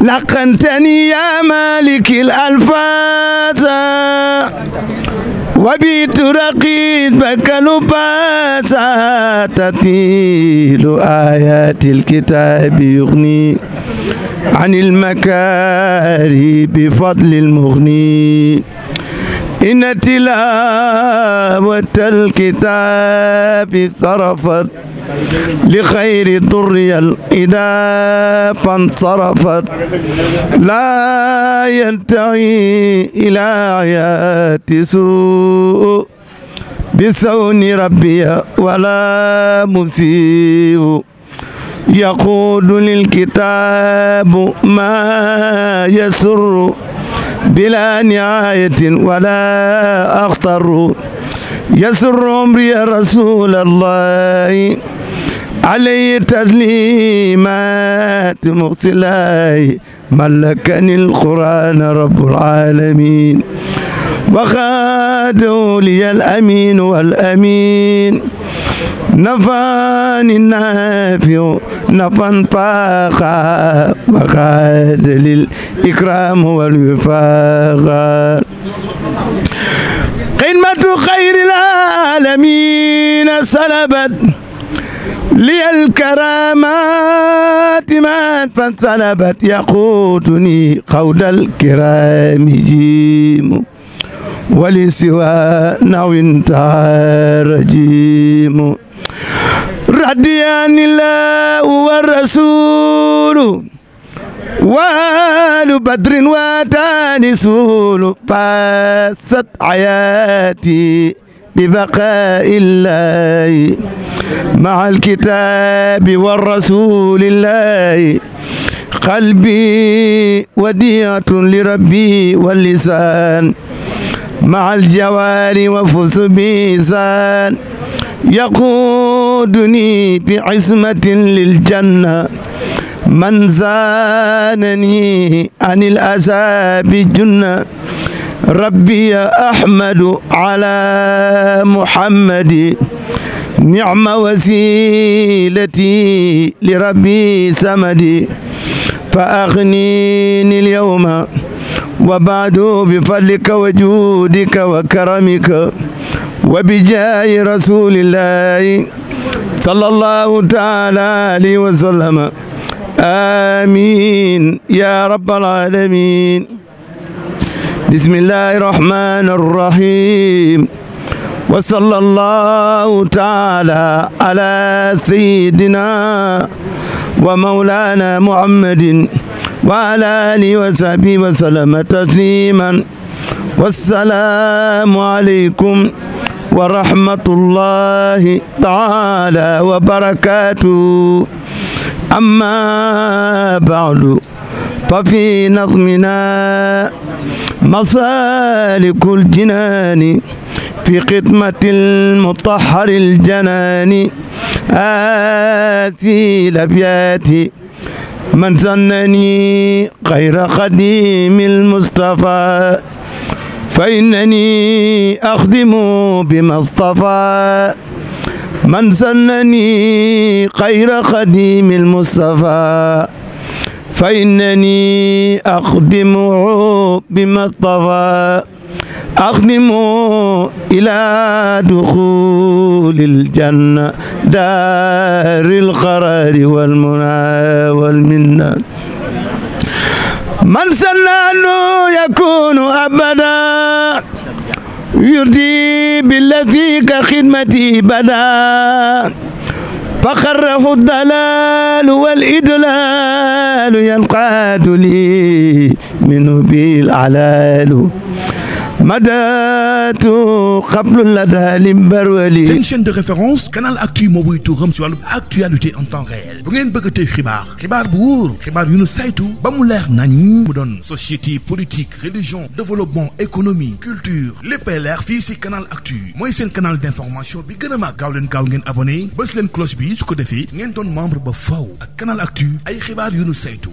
لقنتني يا مالك الألفاظ وبيت رقيبك لباسا تطيل آيات الكتاب يغني عن المكاري بفضل المغني إن تلاوة الكتاب صرفت لخير ضري الإله فانصرفت لا ينتهي إلى آيات سوء بسون ربي ولا مسيء يقود للكتاب ما يسر بلا نهاية ولا أخطر يسر عمري رسول الله عليه تسليمات مغسلاي ملكني القرآن رب العالمين وخاده لي الأمين والأمين نفاني النافع نفا فاقا وخاد للإكرام والوفاق قمة خير العالمين سلبت لي الكرامات ما فانسلبت يقودني قود الكرام جيم ولسوى نو انتهى رجيم رديان الله والرسول وآل بدر واتاني سول فاست حياتي ببقاء الله مع الكتاب والرسول الله قلبي وديعة لربي واللسان مع الجوار وفوز بيسان يقودني بعصمة للجنة من زانني عن الأساب جنة ربي أحمد على محمد نعم وسيلتي لربي سمدي فأغنيني اليوم وبعد بفضلك وجودك وكرمك وبجاه رسول الله صلى الله تعالى عليه وسلم آمين يا رب العالمين. بسم الله الرحمن الرحيم وصلى الله تعالى على سيدنا ومولانا محمد وعلى آله وصحبه وسلم تسليما والسلام عليكم ورحمة الله تعالى وبركاته. أما بعد ففي نظمنا مسالك الجنان في خدمة المطهر الجنان آتي الأبيات من ظنني غير خديم المصطفى فإنني أخدم بما اصطفى من ظنني غير خديم المصطفى فإنني أخدمه بما اصطفى أخدم إلى دخول الجنة دار القرار والمنى والمنة. من سن أنه يكون أبدا يرضي بالذي كخدمتي بدا فخره الضلال والإدلال ينقاد لي منه بالعلال مدات قبل لدى l'imbarwali. C'est une chaîne de référence Canal Actu moo buy tuuram ci wàllu actualité en temps réel bu ngeen bëgg a tey xibaar bu wóor xibaar yu nu saytu ba mu leer nañ mu doon société politique religion développement économie culture léppay leer fii ci Canal Actu mooy seen canal d'information bi gën a mag gaaw leen gaaw ngeen abonné bës leen cloche bi su ko defee ngeen doon membre ba faw ak Canal Actu ay xibaar yu nu saytu.